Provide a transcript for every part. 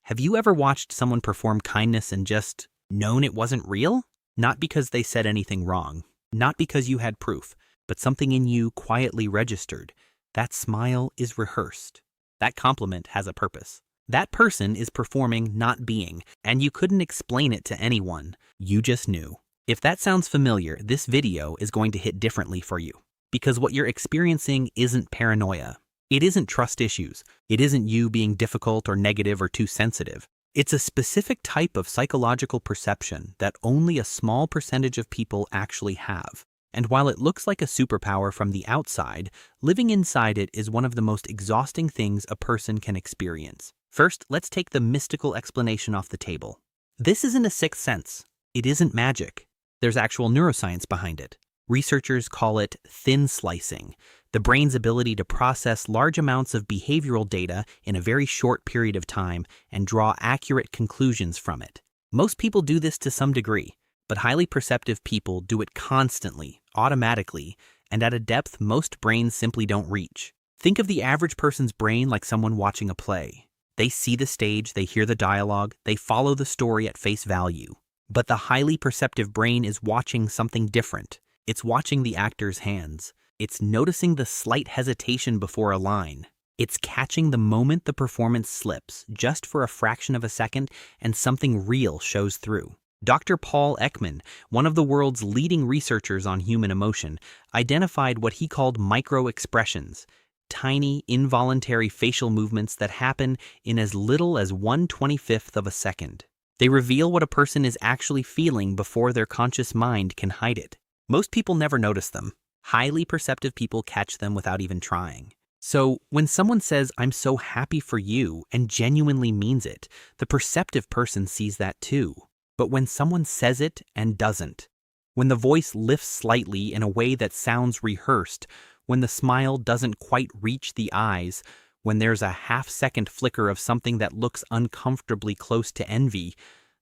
Have you ever watched someone perform kindness and just known it wasn't real? Not because they said anything wrong, not because you had proof, but something in you quietly registered. That smile is rehearsed. That compliment has a purpose. That person is performing, not being, and you couldn't explain it to anyone. You just knew. If that sounds familiar, this video is going to hit differently for you. Because what you're experiencing isn't paranoia. It isn't trust issues. It isn't you being difficult or negative or too sensitive. It's a specific type of psychological perception that only a small percentage of people actually have. And while it looks like a superpower from the outside, living inside it is one of the most exhausting things a person can experience. First, let's take the mystical explanation off the table. This isn't a sixth sense. It isn't magic. There's actual neuroscience behind it. Researchers call it thin slicing, the brain's ability to process large amounts of behavioral data in a very short period of time and draw accurate conclusions from it. Most people do this to some degree, but highly perceptive people do it constantly, automatically, and at a depth most brains simply don't reach. Think of the average person's brain like someone watching a play. They see the stage, they hear the dialogue, they follow the story at face value. But the highly perceptive brain is watching something different. It's watching the actor's hands. It's noticing the slight hesitation before a line. It's catching the moment the performance slips, just for a fraction of a second, and something real shows through. Dr. Paul Ekman, one of the world's leading researchers on human emotion, identified what he called micro-expressions, tiny, involuntary facial movements that happen in as little as 1/25th of a second. They reveal what a person is actually feeling before their conscious mind can hide it. Most people never notice them. Highly perceptive people catch them without even trying. So when someone says, "I'm so happy for you," and genuinely means it, the perceptive person sees that too. But when someone says it and doesn't, when the voice lifts slightly in a way that sounds rehearsed, when the smile doesn't quite reach the eyes, when there's a half-second flicker of something that looks uncomfortably close to envy,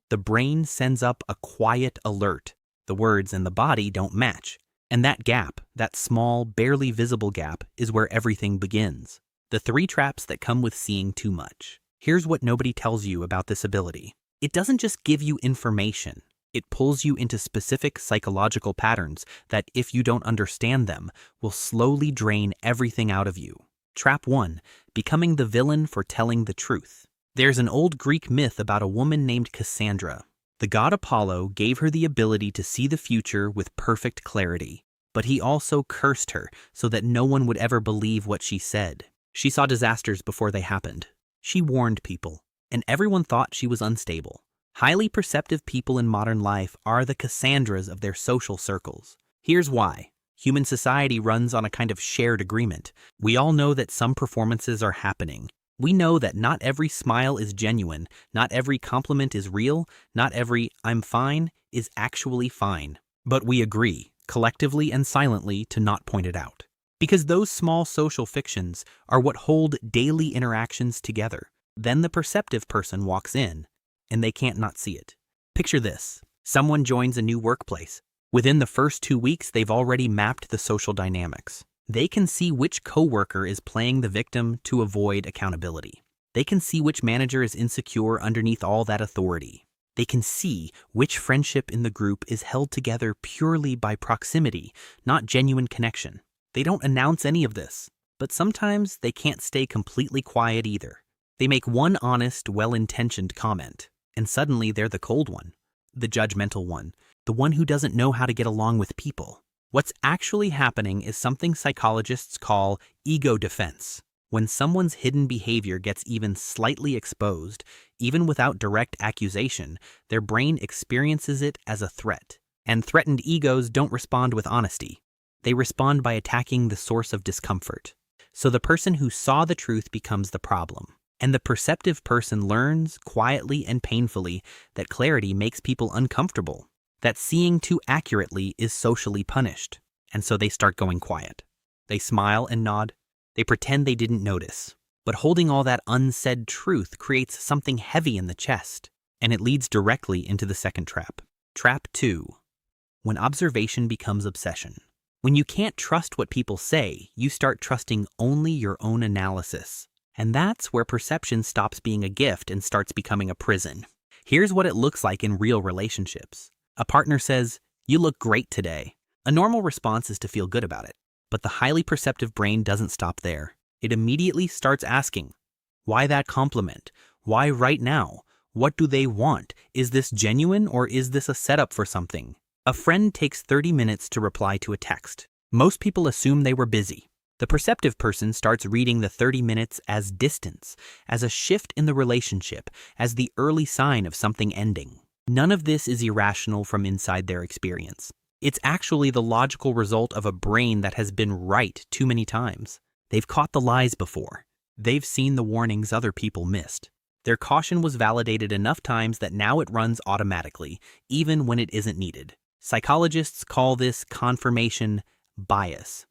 the brain sends up a quiet alert. The words and the body don't match. And that gap, that small, barely visible gap, is where everything begins. The 3 traps that come with seeing too much. Here's what nobody tells you about this ability. It doesn't just give you information. It pulls you into specific psychological patterns that, if you don't understand them, will slowly drain everything out of you. Trap 1. Becoming the villain for telling the truth. There's an old Greek myth about a woman named Cassandra. The god Apollo gave her the ability to see the future with perfect clarity, but he also cursed her so that no one would ever believe what she said. She saw disasters before they happened. She warned people, and everyone thought she was unstable. Highly perceptive people in modern life are the Cassandras of their social circles. Here's why. Human society runs on a kind of shared agreement. We all know that some performances are happening. We know that not every smile is genuine, not every compliment is real, not every "I'm fine" is actually fine. But we agree, collectively and silently, to not point it out. Because those small social fictions are what hold daily interactions together. Then the perceptive person walks in, and they can't not see it. Picture this. Someone joins a new workplace. Within the first 2 weeks, they've already mapped the social dynamics. They can see which coworker is playing the victim to avoid accountability. They can see which manager is insecure underneath all that authority. They can see which friendship in the group is held together purely by proximity, not genuine connection. They don't announce any of this, but sometimes they can't stay completely quiet either. They make one honest, well-intentioned comment, and suddenly they're the cold one, the judgmental one, the one who doesn't know how to get along with people. What's actually happening is something psychologists call ego defense. When someone's hidden behavior gets even slightly exposed, even without direct accusation, their brain experiences it as a threat. And threatened egos don't respond with honesty. They respond by attacking the source of discomfort. So the person who saw the truth becomes the problem. And the perceptive person learns, quietly and painfully, that clarity makes people uncomfortable. That seeing too accurately is socially punished, and so they start going quiet. They smile and nod. They pretend they didn't notice. But holding all that unsaid truth creates something heavy in the chest, and it leads directly into the second trap. Trap 2. When observation becomes obsession. When you can't trust what people say, you start trusting only your own analysis. And that's where perception stops being a gift and starts becoming a prison. Here's what it looks like in real relationships. A partner says, "You look great today." A normal response is to feel good about it. But the highly perceptive brain doesn't stop there. It immediately starts asking, why that compliment? Why right now? What do they want? Is this genuine or is this a setup for something? A friend takes 30 minutes to reply to a text. Most people assume they were busy. The perceptive person starts reading the 30 minutes as distance, as a shift in the relationship, as the early sign of something ending. None of this is irrational from inside their experience. It's actually the logical result of a brain that has been right too many times. They've caught the lies before. They've seen the warnings other people missed. Their caution was validated enough times that now it runs automatically, even when it isn't needed. Psychologists call this confirmation bias.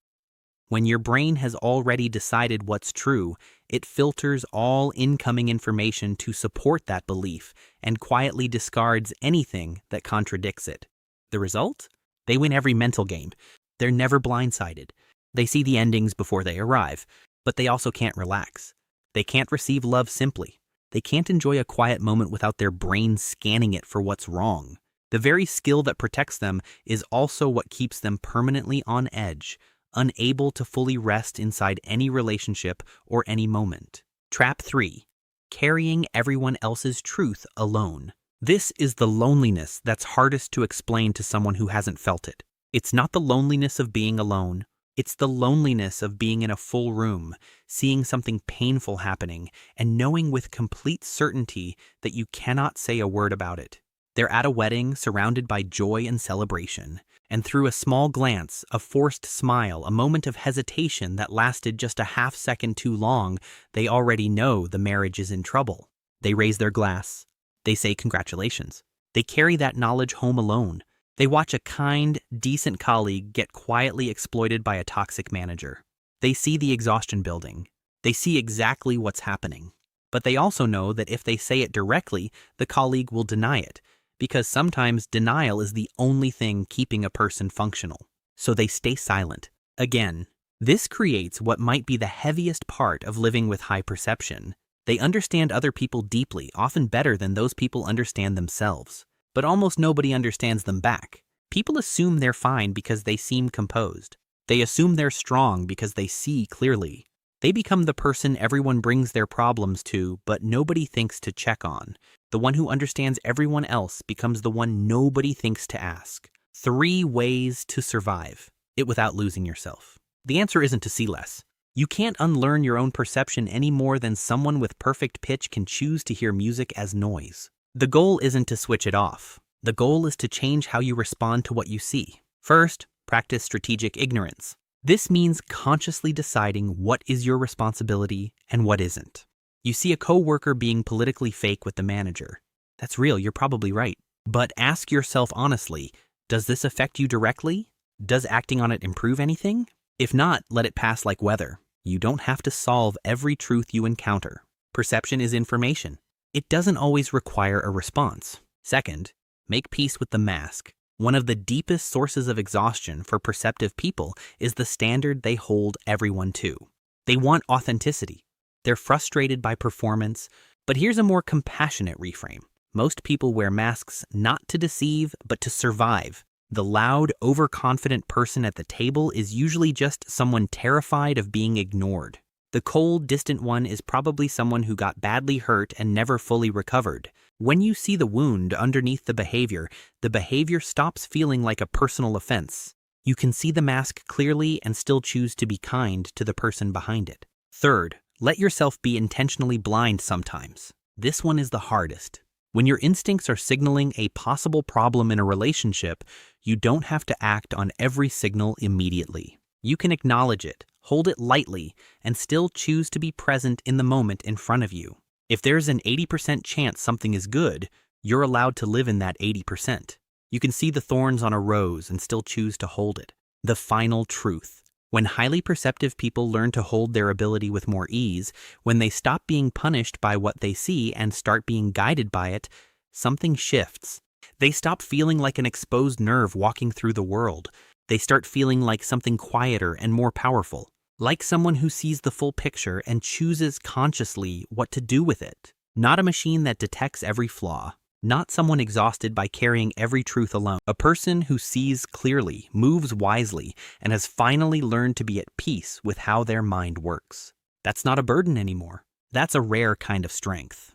When your brain has already decided what's true, it filters all incoming information to support that belief and quietly discards anything that contradicts it. The result? They win every mental game. They're never blindsided. They see the endings before they arrive, but they also can't relax. They can't receive love simply. They can't enjoy a quiet moment without their brain scanning it for what's wrong. The very skill that protects them is also what keeps them permanently on edge, unable to fully rest inside any relationship or any moment. Trap 3. Carrying everyone else's truth alone. This is the loneliness that's hardest to explain to someone who hasn't felt it. It's not the loneliness of being alone. It's the loneliness of being in a full room, seeing something painful happening, and knowing with complete certainty that you cannot say a word about it. They're at a wedding surrounded by joy and celebration, and through a small glance, a forced smile, a moment of hesitation that lasted just a half second too long, they already know the marriage is in trouble. They raise their glass. They say congratulations. They carry that knowledge home alone. They watch a kind, decent colleague get quietly exploited by a toxic manager. They see the exhaustion building. They see exactly what's happening. But they also know that if they say it directly, the colleague will deny it, because sometimes denial is the only thing keeping a person functional. So they stay silent. Again, this creates what might be the heaviest part of living with high perception. They understand other people deeply, often better than those people understand themselves. But almost nobody understands them back. People assume they're fine because they seem composed. They assume they're strong because they see clearly. They become the person everyone brings their problems to, but nobody thinks to check on. The one who understands everyone else becomes the one nobody thinks to ask. 3 ways to survive it without losing yourself. The answer isn't to see less. You can't unlearn your own perception any more than someone with perfect pitch can choose to hear music as noise. The goal isn't to switch it off. The goal is to change how you respond to what you see. First, practice strategic ignorance. This means consciously deciding what is your responsibility and what isn't. You see a coworker being politically fake with the manager. That's real, you're probably right. But ask yourself honestly, does this affect you directly? Does acting on it improve anything? If not, let it pass like weather. You don't have to solve every truth you encounter. Perception is information. It doesn't always require a response. Second, make peace with the mask. One of the deepest sources of exhaustion for perceptive people is the standard they hold everyone to. They want authenticity. They're frustrated by performance. But here's a more compassionate reframe. Most people wear masks not to deceive, but to survive. The loud, overconfident person at the table is usually just someone terrified of being ignored. The cold, distant one is probably someone who got badly hurt and never fully recovered. When you see the wound underneath the behavior stops feeling like a personal offense. You can see the mask clearly and still choose to be kind to the person behind it. Third, let yourself be intentionally blind sometimes. This one is the hardest. When your instincts are signaling a possible problem in a relationship, you don't have to act on every signal immediately. You can acknowledge it, hold it lightly, and still choose to be present in the moment in front of you. If there's an 80% chance something is good, you're allowed to live in that 80%. You can see the thorns on a rose and still choose to hold it. The final truth. When highly perceptive people learn to hold their ability with more ease, when they stop being punished by what they see and start being guided by it, something shifts. They stop feeling like an exposed nerve walking through the world. They start feeling like something quieter and more powerful. Like someone who sees the full picture and chooses consciously what to do with it. Not a machine that detects every flaw. Not someone exhausted by carrying every truth alone. A person who sees clearly, moves wisely, and has finally learned to be at peace with how their mind works. That's not a burden anymore. That's a rare kind of strength.